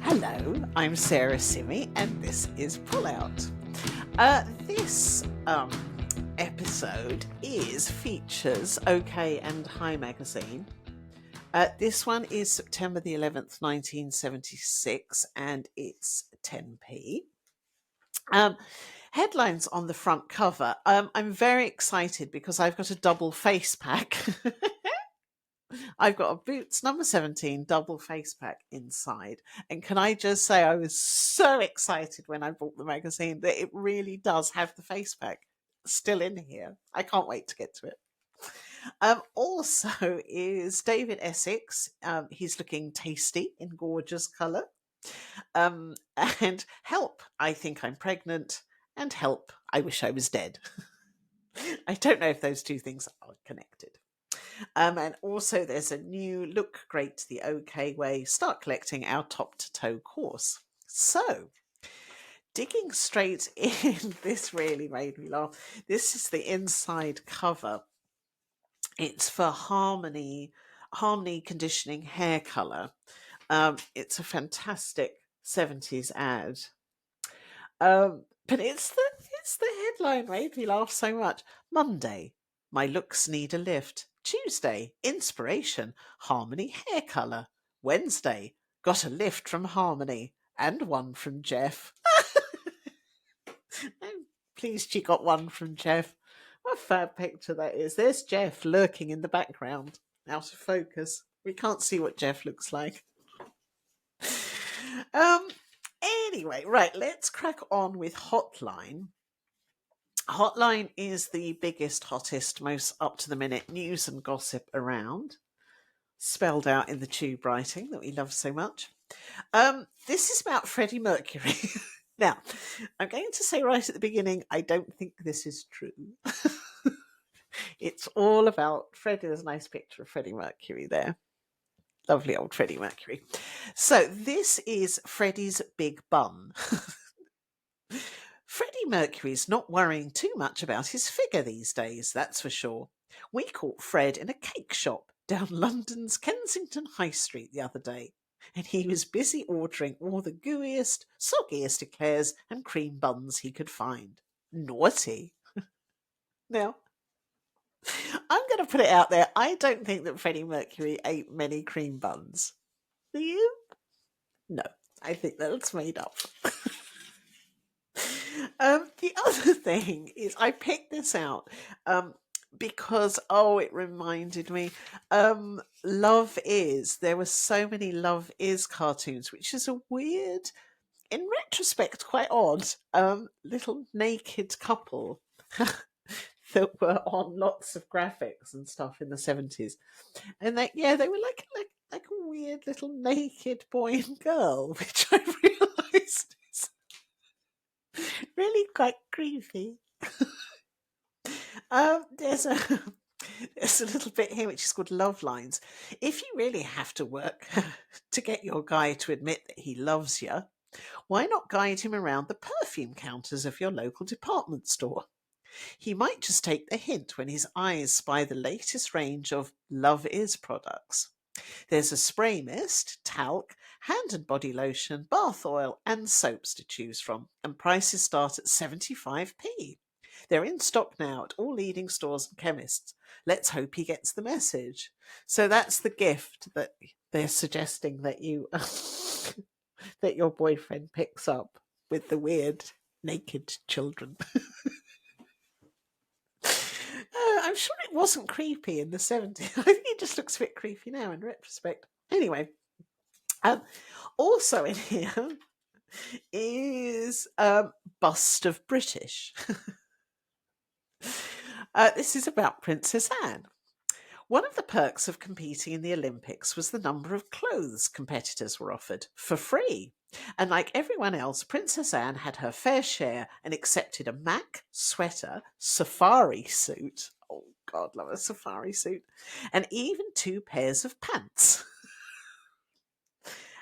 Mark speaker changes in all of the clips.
Speaker 1: Hello, I'm Sarah Simi, and this is PullOut. This episode features OK and High magazine. This one is September the 11th, 1976, and it's 10p. Headlines on the front cover. I'm very excited because I've got a double face pack. I've got a Boots number 17 double face pack inside. And can I just say, I was so excited when I bought the magazine that it really does have the face pack still in here. I can't wait to get to it. Also is David Essex. He's looking tasty in gorgeous colour. And help, I think I'm pregnant. And help, I wish I was dead. I don't know if those two things are connected. And also there's a new Look Great the OK Way, Start Collecting Our Top to Toe course. So, digging straight in, this really made me laugh. This is the inside cover. It's for Harmony Conditioning Hair Colour. It's a fantastic 70s ad. But it's the headline made me laugh so much. Monday, my looks need a lift. Tuesday, inspiration, Harmony hair colour. Wednesday, got a lift from Harmony and one from Jeff. I'm pleased she got one from Jeff. What a fab picture that is. There's Jeff lurking in the background, out of focus. We can't see what Jeff looks like. Anyway, right, let's crack on with Hotline. Hotline is the biggest, hottest, most up-to-the-minute news and gossip around, spelled out in the tube writing that we love so much. This is about Freddie Mercury. Now, I'm going to say right at the beginning, I don't think this is true. It's all about Freddie. There's a nice picture of Freddie Mercury there. Lovely old Freddie Mercury. So this is Freddie's big bum. Freddie Mercury's not worrying too much about his figure these days, that's for sure. We caught Fred in a cake shop down London's Kensington High Street the other day, and he was busy ordering all the gooeyest, soggiest eclairs and cream buns he could find. Naughty. Now, I'm going to put it out there. I don't think that Freddie Mercury ate many cream buns. Do you? No, I think that's made up. The other thing is I picked this out because, it reminded me, Love Is. There were so many Love Is cartoons, which is a weird, in retrospect, quite odd, little naked couple that were on lots of graphics and stuff in the 70s. And they were like a weird little naked boy and girl, which I realised is really quite creepy. There's a little bit here which is called Love Lines. If you really have to work to get your guy to admit that he loves you, why not guide him around the perfume counters of your local department store? He might just take the hint when his eyes spy the latest range of Love Is products. There's a spray mist, talc, hand and body lotion, bath oil, and soaps to choose from, and prices start at 75p. They're in stock now at all leading stores and chemists. Let's hope he gets the message. So that's the gift that they're suggesting that you that your boyfriend picks up with the weird naked children. I'm sure it wasn't creepy in the 70s. I think it just looks a bit creepy now in retrospect. Anyway, also in here is Bust of British. This is about Princess Anne. One of the perks of competing in the Olympics was the number of clothes competitors were offered for free. And like everyone else, Princess Anne had her fair share and accepted a Mac sweater, safari suit. Oh, God, love a safari suit. And even 2 pairs of pants.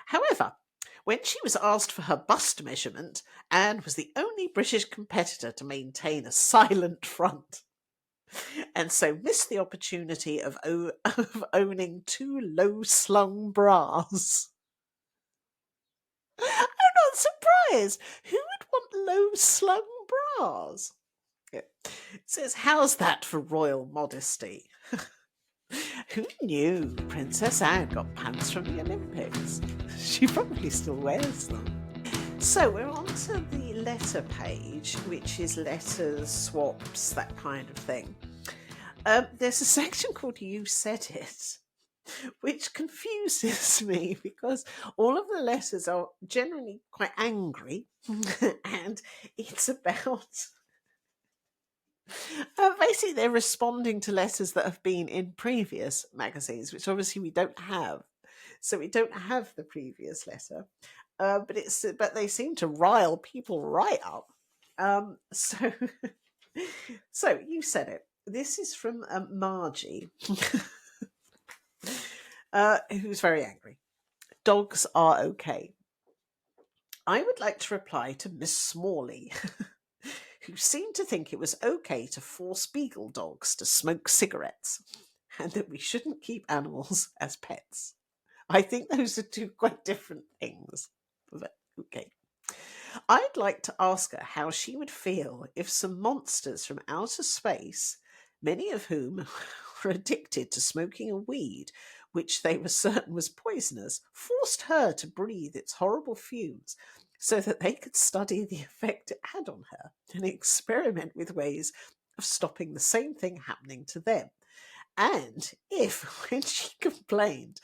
Speaker 1: However, when she was asked for her bust measurement, Anne was the only British competitor to maintain a silent front, and so missed the opportunity of owning 2 low-slung bras. says, who would want low-slung bras? Yeah. It says, how's that for royal modesty? Who knew Princess Anne got pants from the Olympics? She probably still wears them. So we're on to the letter page, which is letters, swaps, that kind of thing. There's a section called You Said It, which confuses me because all of the letters are generally quite angry and it's about basically they're responding to letters that have been in previous magazines, which obviously we don't have. So we don't have the previous letter, but they seem to rile people right up. So so you said it. This is from Margie, who's very angry. Dogs are okay. I would like to reply to Miss Smalley, who seemed to think it was okay to force beagle dogs to smoke cigarettes and that we shouldn't keep animals as pets. I think those are two quite different things. But okay. I'd like to ask her how she would feel if some monsters from outer space, many of whom were addicted to smoking a weed which they were certain was poisonous, forced her to breathe its horrible fumes so that they could study the effect it had on her and experiment with ways of stopping the same thing happening to them. And if, when she complained,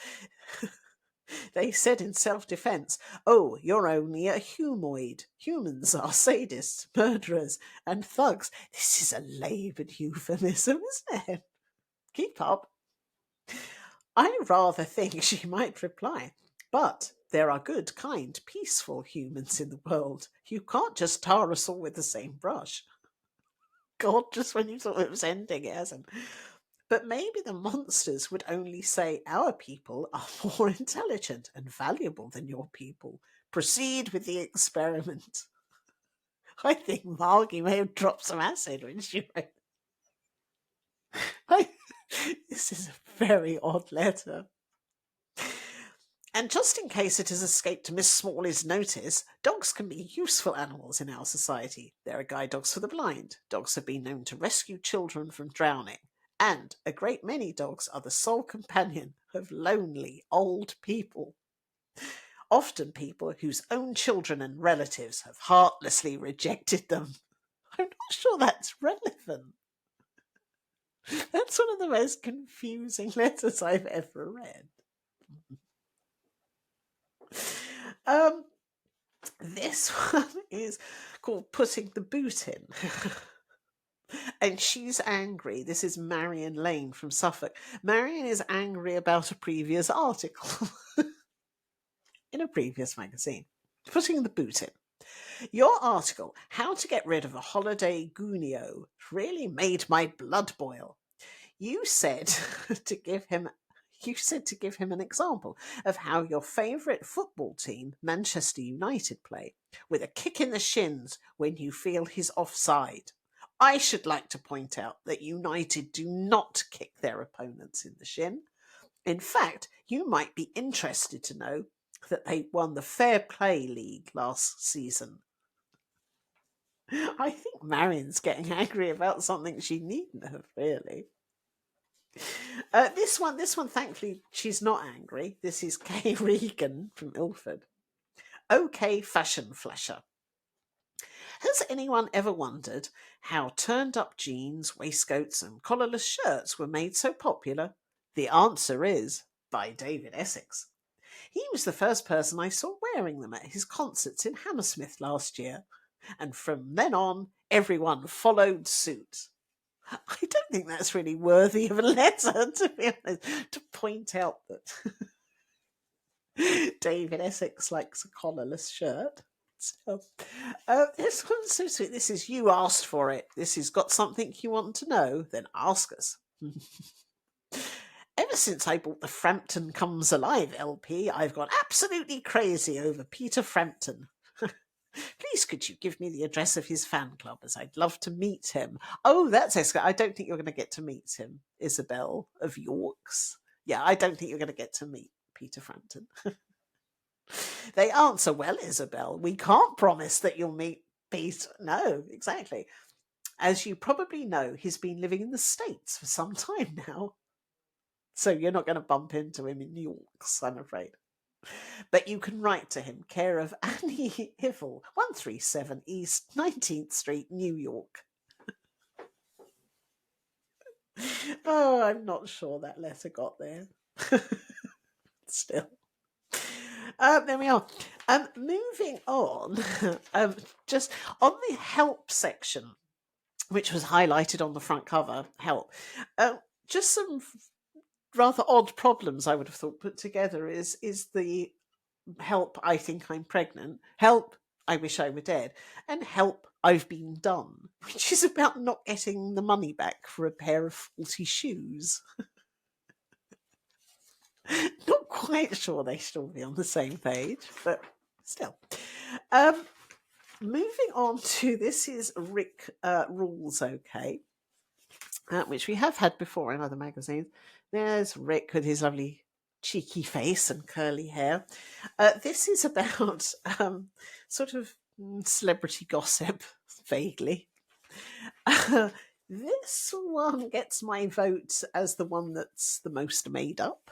Speaker 1: they said in self-defense, "Oh, you're only a humoid. Humans are sadists, murderers, and thugs." This is a laboured euphemism, isn't it? Keep up. I rather think she might reply, "But there are good, kind, peaceful humans in the world. You can't just tar us all with the same brush." God, just when you thought it was ending, it hasn't. But maybe the monsters would only say, "Our people are more intelligent and valuable than your people. Proceed with the experiment." I think Margie may have dropped some acid when she wrote. This is a very odd letter. And just in case it has escaped Miss Smalley's notice, dogs can be useful animals in our society. There are guide dogs for the blind. Dogs have been known to rescue children from drowning. And a great many dogs are the sole companion of lonely old people. Often people whose own children and relatives have heartlessly rejected them. I'm not sure that's relevant. That's one of the most confusing letters I've ever read. This one is called Putting the Boot In. And she's angry. This is Marion Lane from Suffolk. Marion is angry about a previous article in a previous magazine. Putting the boot in. Your article, How to Get Rid of a Holiday Gunio, really made my blood boil. You said to give him an example of how your favourite football team, Manchester United, play, with a kick in the shins when you feel he's offside. I should like to point out that United do not kick their opponents in the shin. In fact, you might be interested to know that they won the Fair Play League last season. I think Marion's getting angry about something she needn't have, really. This one, thankfully, she's not angry. This is Kay Regan from Ilford. Okay, fashion flasher. Has anyone ever wondered how turned up jeans, waistcoats, and collarless shirts were made so popular? The answer is by David Essex. He was the first person I saw wearing them at his concerts in Hammersmith last year, and from then on, everyone followed suit. I don't think that's really worthy of a letter, to be honest, to point out that David Essex likes a collarless shirt. So, this one's so sweet. This is You Asked For It. This has got something you want to know, then ask us. Ever since I bought the Frampton Comes Alive LP, I've gone absolutely crazy over Peter Frampton. Please could you give me the address of his fan club, as I'd love to meet him. Oh, that's excellent. I don't think you're going to get to meet him, Isabel of Yorks. Yeah, I don't think you're going to get to meet Peter Frampton. They answer, well, Isabel, we can't promise that you'll meet peace. No, exactly. As you probably know, he's been living in the States for some time now. So you're not going to bump into him in Yorks, I'm afraid. But you can write to him, care of Annie Hivel, 137 East 19th Street, New York. Oh, I'm not sure that letter got there. Still. There we are. Moving on, just on the help section, which was highlighted on the front cover, help. Just some rather odd problems I would have thought put together is the help, I think I'm pregnant, help, I wish I were dead, and help, I've been done, which is about not getting the money back for a pair of faulty shoes. Not quite sure they should all be on the same page, but still. Moving on to this is Rick Rules OK, which we have had before in other magazines. There's Rick with his lovely cheeky face and curly hair. This is about sort of celebrity gossip, vaguely. This one gets my vote as the one that's the most made up.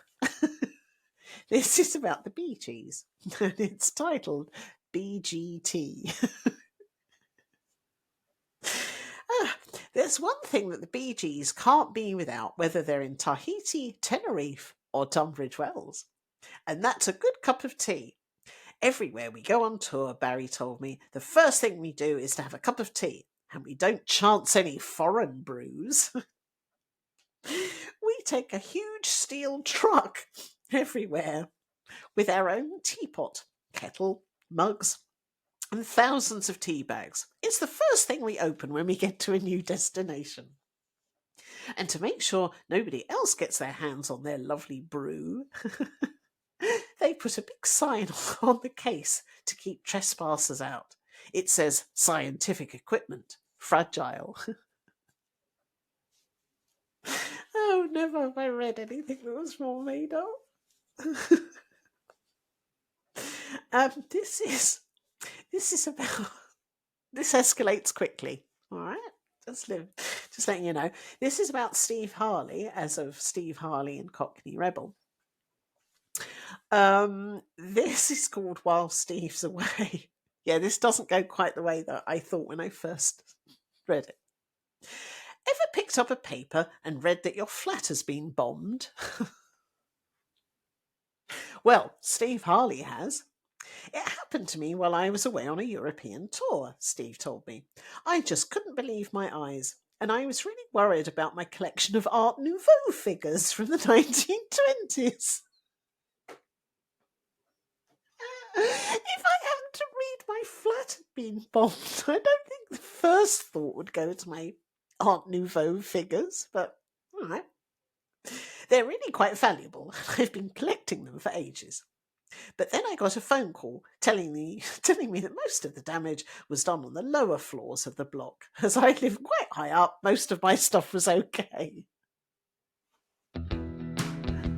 Speaker 1: This is about the Bee Gees, and it's titled BGT. There's one thing that the Bee Gees can't be without, whether they're in Tahiti, Tenerife, or Tunbridge Wells, and that's a good cup of tea. Everywhere we go on tour, Barry told me, the first thing we do is to have a cup of tea, and we don't chance any foreign brews. We take a huge steel truck everywhere with our own teapot, kettle, mugs, and thousands of tea bags. It's the first thing we open when we get to a new destination. And to make sure nobody else gets their hands on their lovely brew, they put a big sign on the case to keep trespassers out. It says scientific equipment, fragile. Oh, never have I read anything that was more made up. This is about. This escalates quickly. All right, just letting you know. This is about Steve Harley, as of Steve Harley and Cockney Rebel. This is called While Steve's Away. Yeah, this doesn't go quite the way that I thought when I first read it. Ever picked up a paper and read that your flat has been bombed? Well, Steve Harley has. It happened to me while I was away on a European tour, Steve told me. I just couldn't believe my eyes, and I was really worried about my collection of Art Nouveau figures from the 1920s. If I happened to read my flat had been bombed, I don't think the first thought would go to my Art Nouveau figures, but all right. They're really quite valuable. I've been collecting them for ages. But then I got a phone call telling me that most of the damage was done on the lower floors of the block. As I live quite high up, most of my stuff was okay.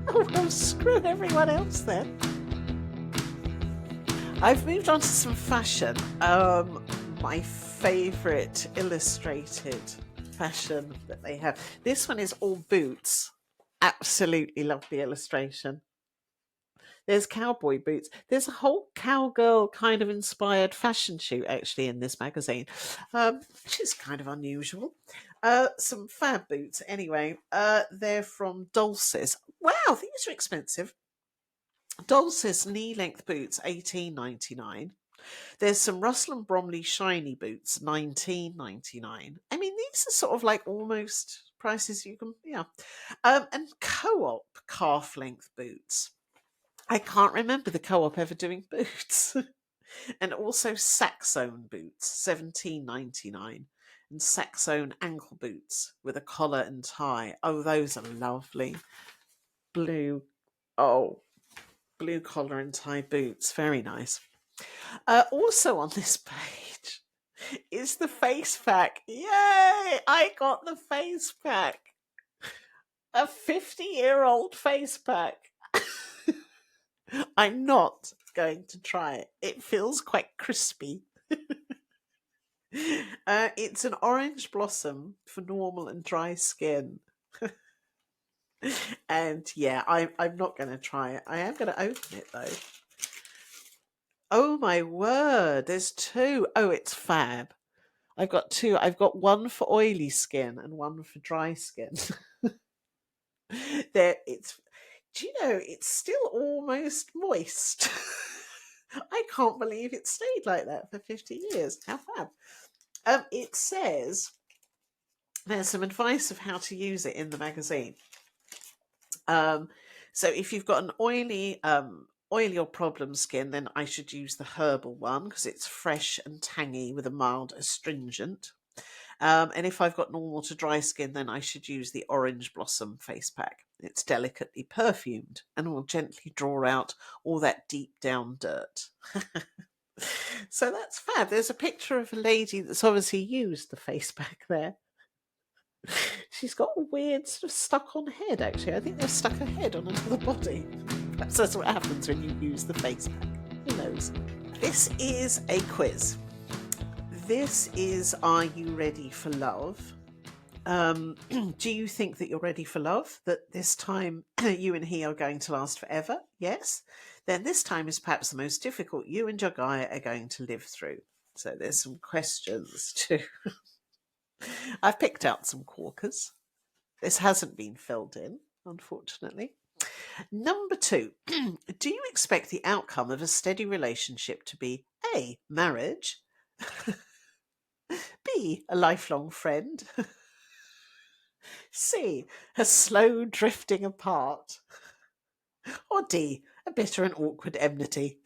Speaker 1: Oh, well, screw everyone else then. I've moved on to some fashion. My favourite illustrated fashion that they have. This one is all boots. Absolutely love the illustration. There's cowboy boots. There's a whole cowgirl kind of inspired fashion shoot actually in this magazine, which is kind of unusual. Some fab boots anyway. They're from Dulcis. Wow, these are expensive. Dulcis knee-length boots, $18.99. There's some Russell and Bromley shiny boots, $19.99. I mean, these are sort of like almost prices you can, yeah. And Co-op calf-length boots. I can't remember the Co-op ever doing boots. And also Saxone boots, $17.99. And Saxone ankle boots with a collar and tie. Oh, those are lovely. Blue collar and tie boots. Very nice. Also on this page is the face pack. Yay! I got the face pack. A 50-year-old face pack. I'm not going to try it. It feels quite crispy. It's an orange blossom for normal and dry skin. And yeah, I'm not going to try it. I am going to open it though. Oh my word, there's two. Oh, it's fab. I've got two. I've got one for oily skin and one for dry skin. There, it's. Do you know it's still almost moist? I can't believe it stayed like that for 50 years. How fab! It says there's some advice of how to use it in the magazine. So if you've got an oily or problem skin, then I should use the herbal one because it's fresh and tangy with a mild astringent. And if I've got normal to dry skin, then I should use the orange blossom face pack. It's delicately perfumed and will gently draw out all that deep down dirt. So that's fab. There's a picture of a lady that's obviously used the face pack there. She's got a weird sort of stuck on head, actually. I think they've stuck her head on another body. Perhaps that's what happens when you use the face pack. Who knows? This is a quiz. This is Are You Ready for Love? Do you think that you're ready for love? That this time you and he are going to last forever? Yes? Then this time is perhaps the most difficult you and your guy are going to live through. So there's some questions too. I've picked out some corkers. This hasn't been filled in, unfortunately. Number 2, do you expect the outcome of a steady relationship to be A, marriage, B, a lifelong friend, C, a slow drifting apart, or D, a bitter and awkward enmity?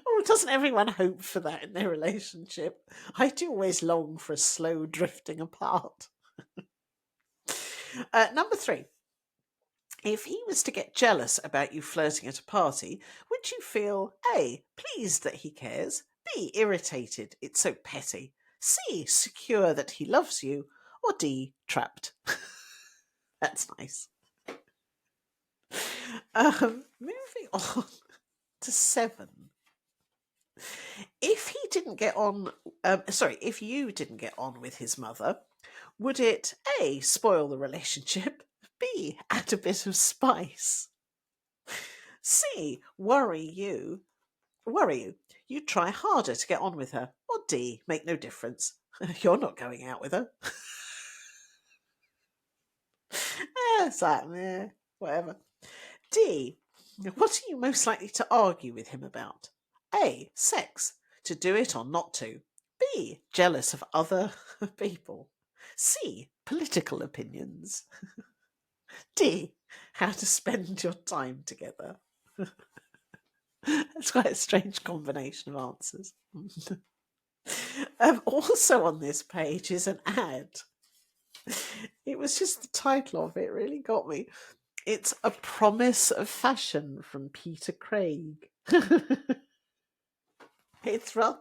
Speaker 1: Oh, doesn't everyone hope for that in their relationship? I do always long for a slow drifting apart. Number 3. If he was to get jealous about you flirting at a party, would you feel A, pleased that he cares, B, irritated, it's so petty, C, secure that he loves you, or D, trapped? That's nice. Moving on to 7. If you didn't get on with his mother, would it A, spoil the relationship, B, add a bit of spice, C, worry you, you'd try harder to get on with her, or D, make no difference, you're not going out with her? It's like, whatever. D, what are you most likely to argue with him about? A, sex, to do it or not to. B, jealous of other people. C, political opinions. D, how to spend your time together. That's quite a strange combination of answers. Also on this page is an ad. It was just the title of it really got me. It's A Promise of Fashion from Peter Craig. It's rather.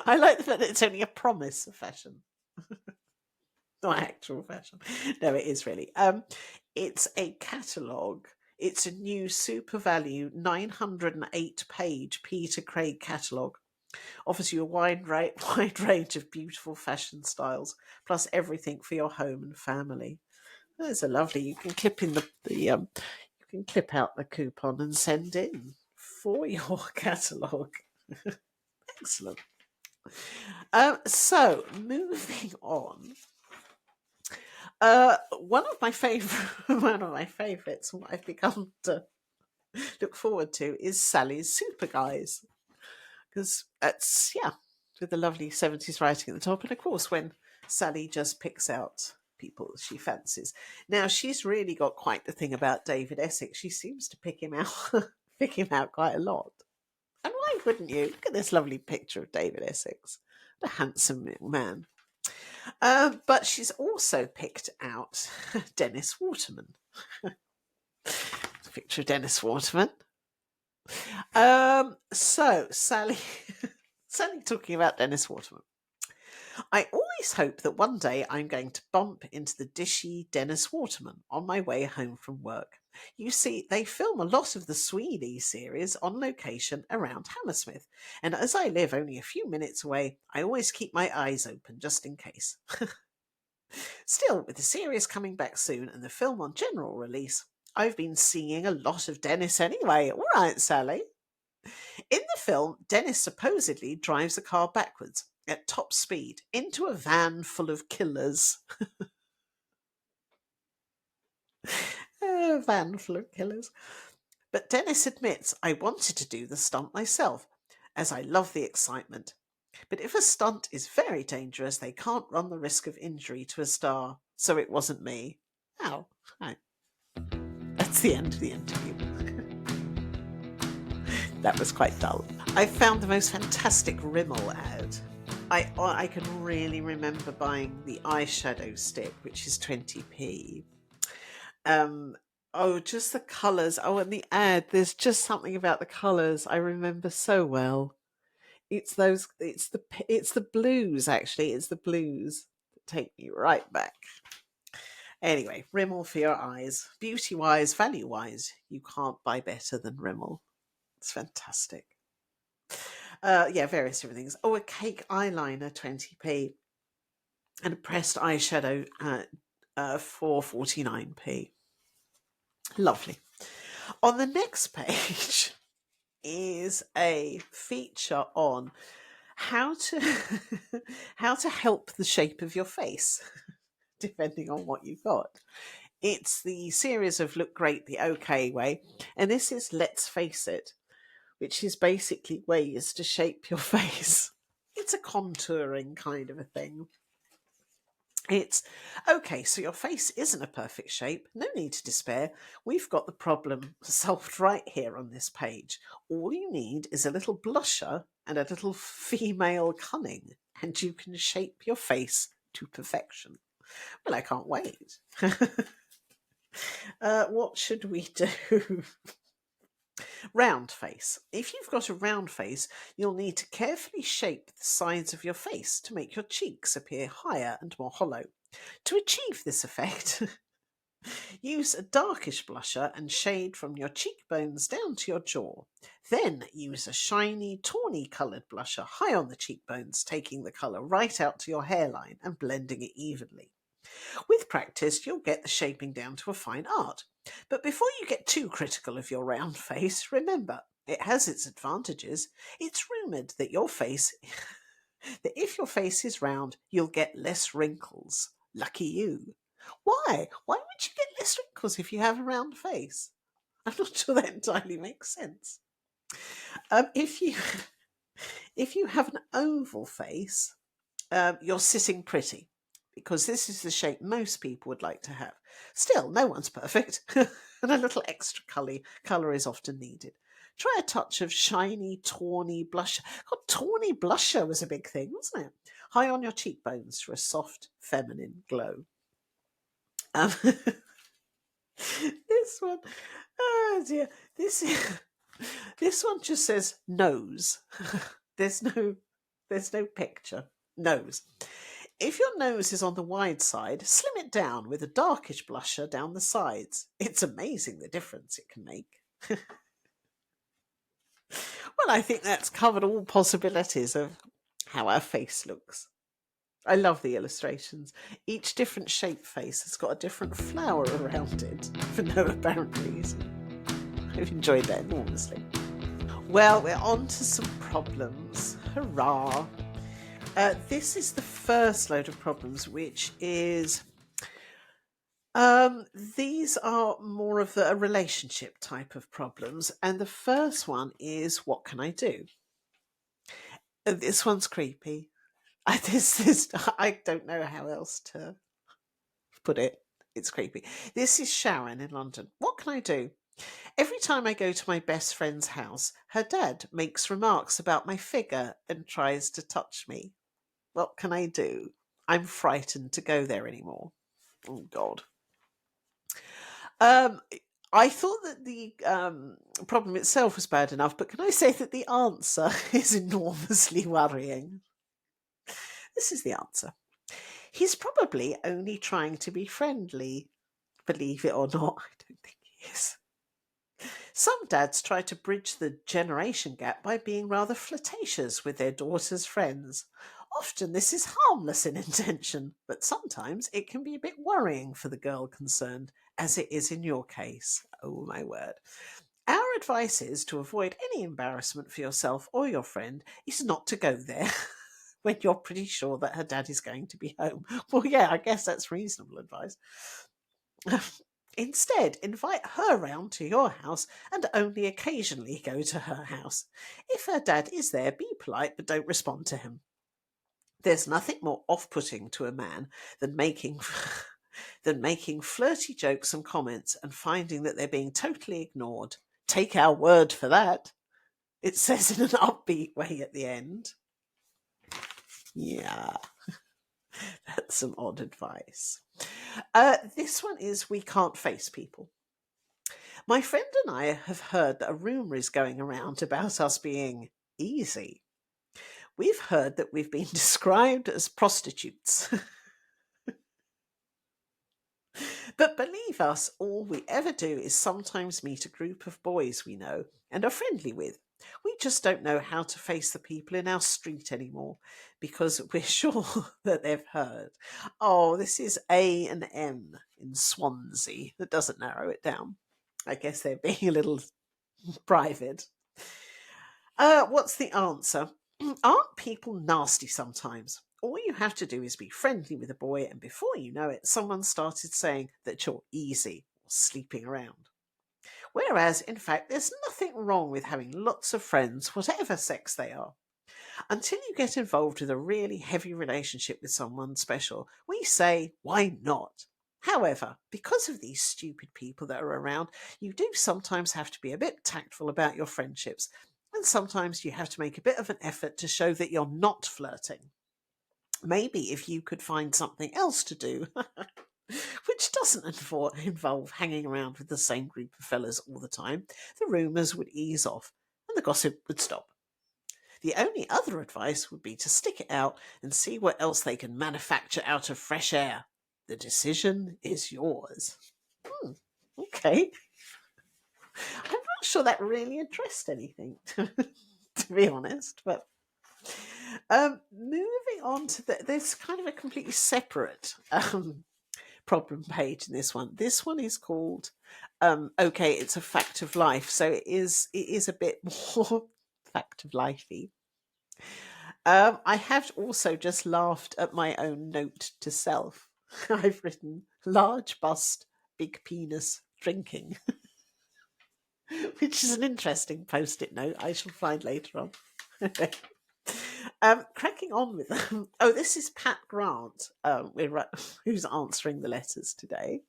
Speaker 1: I like the fact that it's only a promise of fashion. Not actual fashion. No, it is really. It's a catalogue. It's a new super value 908-page Peter Craig catalogue. Offers you a wide range of beautiful fashion styles, plus everything for your home and family. That's a lovely. You can clip in you can clip out the coupon and send in for your catalogue. Excellent. So moving on. One of my favourites, what I've become to look forward to, is Sally's Super Guys, because that's with the lovely 70s writing at the top, and of course when Sally just picks out people she fancies. Now she's really got quite the thing about David Essex. She seems to pick him out quite a lot. And why wouldn't you? Look at this lovely picture of David Essex, a handsome little man. But she's also picked out Dennis Waterman. Picture of Dennis Waterman. So Sally talking about Dennis Waterman. I always hope that one day I'm going to bump into the dishy Dennis Waterman on my way home from work. You see, they film a lot of the Sweeney series on location around Hammersmith, and as I live only a few minutes away, I always keep my eyes open just in case. Still, with the series coming back soon and the film on general release, I've been seeing a lot of Dennis anyway. All right, Sally. In the film, Dennis supposedly drives a car backwards at top speed into a van full of killers. A van full of killers. But Dennis admits, I wanted to do the stunt myself, as I love the excitement. But if a stunt is very dangerous, they can't run the risk of injury to a star. So it wasn't me. Oh, right. That's the end of the interview. That was quite dull. I found the most fantastic Rimmel ad. I can really remember buying the eyeshadow stick, which is 20p. Oh, just the colours. Oh, and the ad, there's just something about the colours I remember so well. It's the blues, actually. It's the blues that take me right back. Anyway, Rimmel for your eyes. Beauty wise, value wise, you can't buy better than Rimmel. It's fantastic. Yeah, various different things. Oh, a cake eyeliner, 20p, and a pressed eyeshadow for 49p. Lovely. On the next page is a feature on how to how to help the shape of your face, depending on what you've got. It's the series of Look Great the OK Way, and this is Let's Face It, which is basically ways to shape your face. It's a contouring kind of a thing. It's okay, so your face isn't a perfect shape. No need to despair. We've got the problem solved right here on this page. All you need is a little blusher and a little female cunning, and you can shape your face to perfection. Well, I can't wait. What should we do? Round face. If you've got a round face, you'll need to carefully shape the sides of your face to make your cheeks appear higher and more hollow. To achieve this effect, use a darkish blusher and shade from your cheekbones down to your jaw. Then use a shiny, tawny coloured blusher high on the cheekbones, taking the colour right out to your hairline and blending it evenly. With practice, you'll get the shaping down to a fine art. But before you get too critical of your round face, remember, it has its advantages. It's rumoured that that if your face is round, you'll get less wrinkles. Lucky you. Why? Why would you get less wrinkles if you have a round face? I'm not sure that entirely makes sense. If you if you have an oval face, you're sitting pretty, because this is the shape most people would like to have. Still, no one's perfect, and a little extra colour is often needed. Try a touch of shiny, tawny blusher. God, tawny blusher was a big thing, wasn't it? High on your cheekbones for a soft, feminine glow. This one, oh dear, this one just says nose. there's no picture. Nose. If your nose is on the wide side, slim it down with a darkish blusher down the sides. It's amazing the difference it can make. Well, I think that's covered all possibilities of how our face looks. I love the illustrations. Each different shaped face has got a different flower around it for no apparent reason. I've enjoyed that enormously. Well, we're on to some problems. Hurrah! This is the first load of problems, which is these are more of a relationship type of problems, and the first one is, what can I do? This one's creepy. I don't know how else to put it. It's creepy. This is Sharon in London. What can I do? Every time I go to my best friend's house, her dad makes remarks about my figure and tries to touch me. What can I do? I'm frightened to go there anymore. Oh, God. I thought that the problem itself was bad enough, but can I say that the answer is enormously worrying? This is the answer. He's probably only trying to be friendly. Believe it or not, I don't think he is. Some dads try to bridge the generation gap by being rather flirtatious with their daughter's friends. Often this is harmless in intention, but sometimes it can be a bit worrying for the girl concerned, as it is in your case. Oh my word. Our advice is to avoid any embarrassment for yourself or your friend is not to go there when you're pretty sure that her dad is going to be home. Well, yeah, I guess that's reasonable advice. Instead, invite her round to your house and only occasionally go to her house. If her dad is there, be polite but don't respond to him. There's nothing more off-putting to a man than making flirty jokes and comments and finding that they're being totally ignored. Take our word for that. It says in an upbeat way at the end. Yeah, that's some odd advice. This one is we can't face people. My friend and I have heard that a rumour is going around about us being easy. We've heard that we've been described as prostitutes. But believe us, all we ever do is sometimes meet a group of boys we know and are friendly with. We just don't know how to face the people in our street anymore because we're sure that they've heard. Oh, this is A and M in Swansea. That doesn't narrow it down. I guess they're being a little private. What's the answer? Aren't people nasty sometimes? All you have to do is be friendly with a boy, and before you know it, someone started saying that you're easy or sleeping around. Whereas, in fact, there's nothing wrong with having lots of friends, whatever sex they are. Until you get involved with a really heavy relationship with someone special, we say, why not? However, because of these stupid people that are around, you do sometimes have to be a bit tactful about your friendships, and sometimes you have to make a bit of an effort to show that you're not flirting. Maybe if you could find something else to do, which doesn't involve hanging around with the same group of fellas all the time, the rumours would ease off and the gossip would stop. The only other advice would be to stick it out and see what else they can manufacture out of fresh air. The decision is yours. Okay. I'm not sure that really addressed anything, to be honest, but moving on to there's kind of a completely separate problem page in this one. This one is called okay, it's a fact of life, so it is a bit more fact of lifey. I have also just laughed at my own note to self. I've written large bust, big penis, drinking, which is an interesting post-it note I shall find later on. Cracking on with them. Oh, this is Pat Grant, who's answering the letters today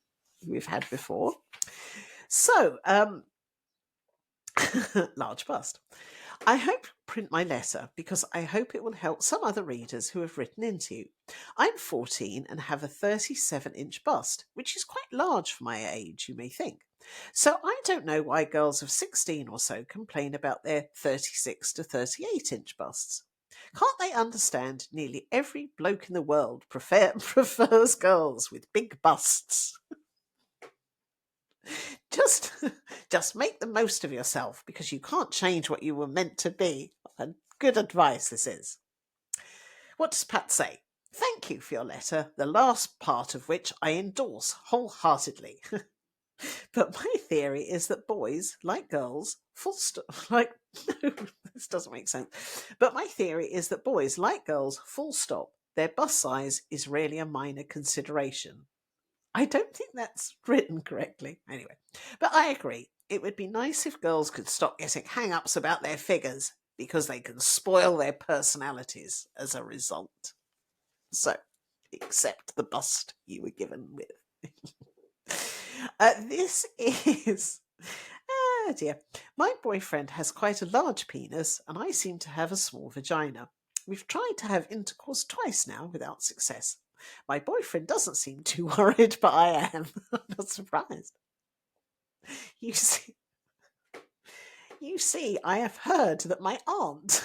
Speaker 1: we've had before. So, large bust. I hope you print my letter because I hope it will help some other readers who have written into you. I'm 14 and have a 37-inch bust, which is quite large for my age, you may think. So I don't know why girls of 16 or so complain about their 36 to 38-inch busts. Can't they understand nearly every bloke in the world prefers girls with big busts? Just make the most of yourself because you can't change what you were meant to be. And good advice this is. What does Pat say? Thank you for your letter, the last part of which I endorse wholeheartedly. But my theory is that boys, like girls, full stop. No, this doesn't make sense. But my theory is that boys, like girls, full stop. Their bust size is really a minor consideration. I don't think that's written correctly. Anyway, but I agree. It would be nice if girls could stop getting hang-ups about their figures because they can spoil their personalities as a result. So, accept the bust you were given with. This is... Ah, dear. My boyfriend has quite a large penis and I seem to have a small vagina. We've tried to have intercourse twice now without success. My boyfriend doesn't seem too worried, but I am. I'm not surprised. You see, I have heard that my aunt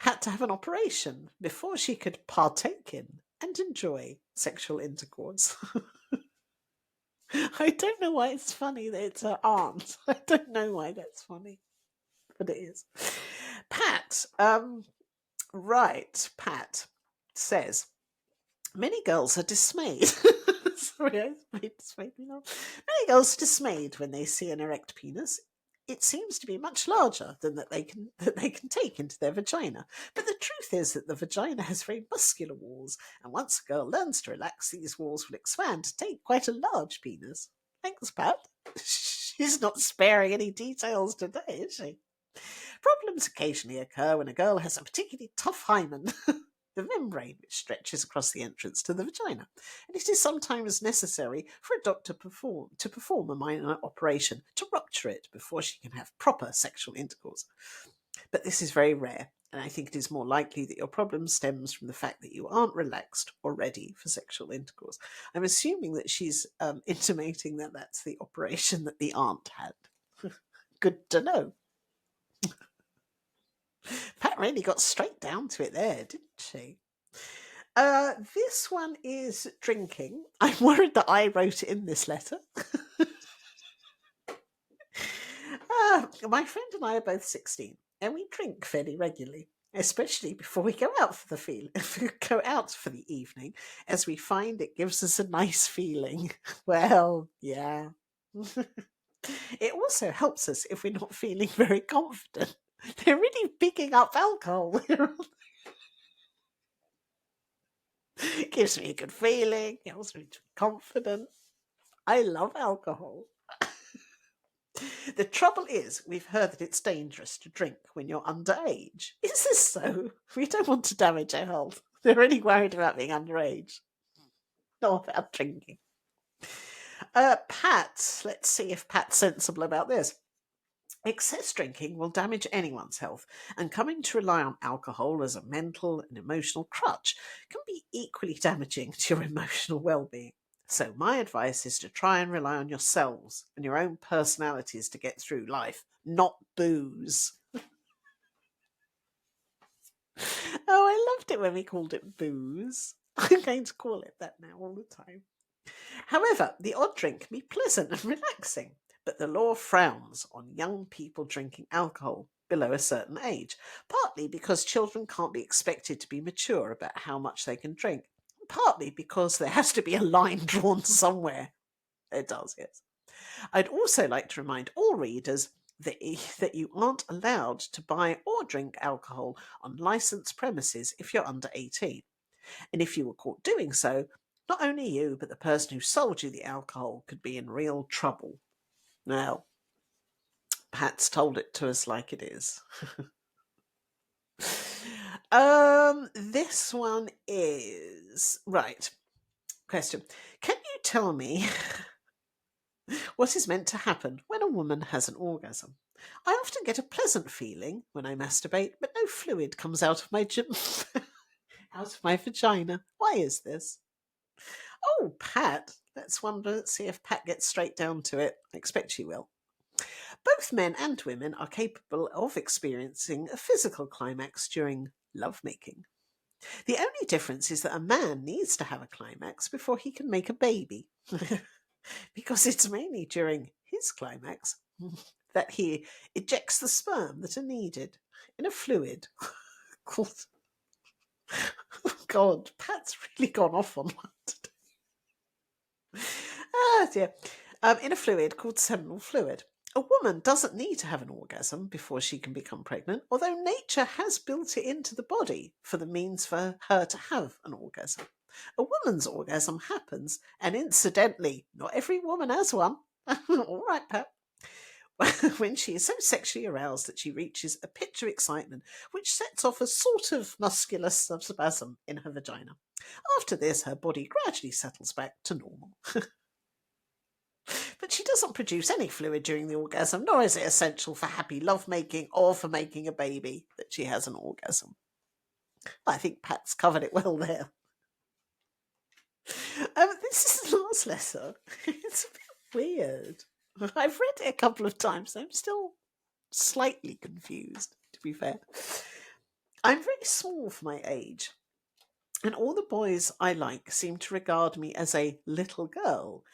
Speaker 1: had had to have an operation before she could partake in and enjoy sexual intercourse. I don't know why it's funny that it's her aunt. I don't know why that's funny, but it is. Pat, Pat says, many girls are dismayed. Sorry, I made me laugh. Many girls are dismayed when they see an erect penis. It seems to be much larger than that they can take into their vagina. But the truth is that the vagina has very muscular walls, and once a girl learns to relax, these walls will expand to take quite a large penis. Thanks, Pat. She's not sparing any details today, is she? Problems occasionally occur when a girl has a particularly tough hymen, the membrane which stretches across the entrance to the vagina, and it is sometimes necessary for a doctor to perform a minor operation to rupture it before she can have proper sexual intercourse. But this is very rare, and I think it is more likely that your problem stems from the fact that you aren't relaxed or ready for sexual intercourse. I'm assuming that she's intimating that that's the operation that the aunt had. Good to know. Pat really got straight down to it there, didn't she? This one is drinking. I'm worried that I wrote it in this letter. My friend and I are both 16, and we drink fairly regularly, especially before we go out for the evening, as we find it gives us a nice feeling. Well, yeah. It also helps us if we're not feeling very confident. They're really picking up alcohol. It gives me a good feeling. It helps me to be confident. I love alcohol. The trouble is, we've heard that it's dangerous to drink when you're underage. Is this so? We don't want to damage our health. They're really worried about being underage, not about drinking. Pat, let's see if Pat's sensible about this. Excess drinking will damage anyone's health, and coming to rely on alcohol as a mental and emotional crutch can be equally damaging to your emotional well-being. So my advice is to try and rely on yourselves and your own personalities to get through life, not booze. Oh, I loved it when we called it booze. I'm going to call it that now all the time. However, the odd drink can be pleasant and relaxing, but the law frowns on young people drinking alcohol below a certain age, partly because children can't be expected to be mature about how much they can drink, partly because there has to be a line drawn somewhere. It does, yes. I'd also like to remind all readers that you aren't allowed to buy or drink alcohol on licensed premises if you're under 18. And if you were caught doing so, not only you, but the person who sold you the alcohol could be in real trouble. Now, Pat's told it to us like it is. This one is... Right. Question. Can you tell me what is meant to happen when a woman has an orgasm? I often get a pleasant feeling when I masturbate, but no fluid comes out of my vagina. Why is this? Oh, Pat. Let's see if Pat gets straight down to it. I expect she will. Both men and women are capable of experiencing a physical climax during lovemaking. The only difference is that a man needs to have a climax before he can make a baby. Because it's mainly during his climax that he ejects the sperm that are needed in a fluid called... Oh God, Pat's really gone off on one today. Ah, dear. In a fluid called seminal fluid. A woman doesn't need to have an orgasm before she can become pregnant, although nature has built it into the body for the means for her to have an orgasm. A woman's orgasm happens, and incidentally, not every woman has one. All right, Pat. When she is so sexually aroused that she reaches a pitch of excitement, which sets off a sort of muscular spasm in her vagina. After this, her body gradually settles back to normal. But she doesn't produce any fluid during the orgasm, nor is it essential for happy lovemaking or for making a baby that she has an orgasm. I think Pat's covered it well there. This is the last letter. It's a bit weird. I've read it a couple of times. I'm still slightly confused, to be fair. I'm very small for my age, and all the boys I like seem to regard me as a little girl.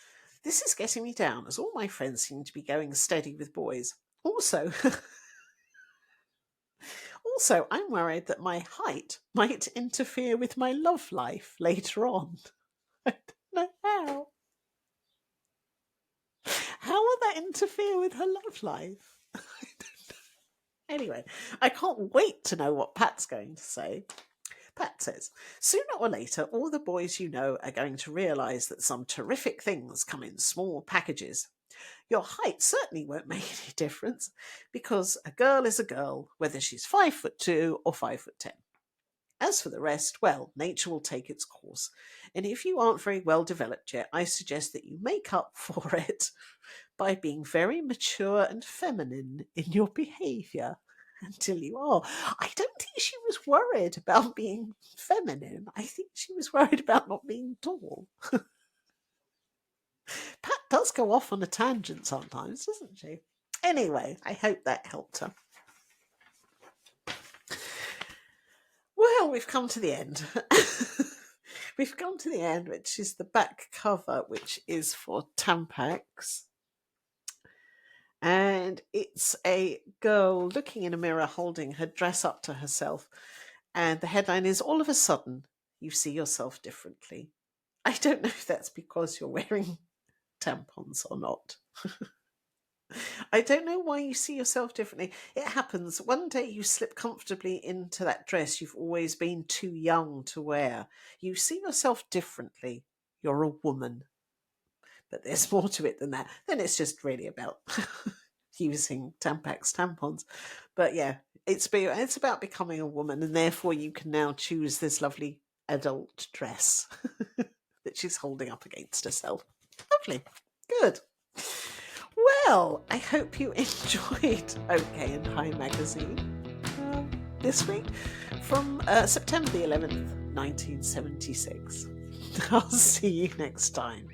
Speaker 1: This is getting me down, as all my friends seem to be going steady with boys. Also, also, I'm worried that my height might interfere with my love life later on. I don't know how. How will that interfere with her love life? Anyway, I can't wait to know what Pat's going to say. Pat says, sooner or later, all the boys you know are going to realise that some terrific things come in small packages. Your height certainly won't make any difference, because a girl is a girl, whether she's 5'2" or 5'10". As for the rest, well, nature will take its course. And if you aren't very well developed yet, I suggest that you make up for it by being very mature and feminine in your behaviour until you are. I don't think she was worried about being feminine. I think she was worried about not being tall. Pat does go off on a tangent sometimes, doesn't she? Anyway, I hope that helped her. Well, we've come to the end. We've come to the end, which is the back cover, which is for Tampax. And it's a girl looking in a mirror, holding her dress up to herself. And the headline is, all of a sudden, you see yourself differently. I don't know if that's because you're wearing tampons or not. I don't know why you see yourself differently. It happens. One day you slip comfortably into that dress you've always been too young to wear. You see yourself differently. You're a woman. But there's more to it than that. Then it's just really about using tampax tampons. But yeah, it's about becoming a woman, and therefore you can now choose this lovely adult dress that she's holding up against herself. Lovely. Good. Well, I hope you enjoyed OK and High magazine this week from September the 11th, 1976. I'll see you next time.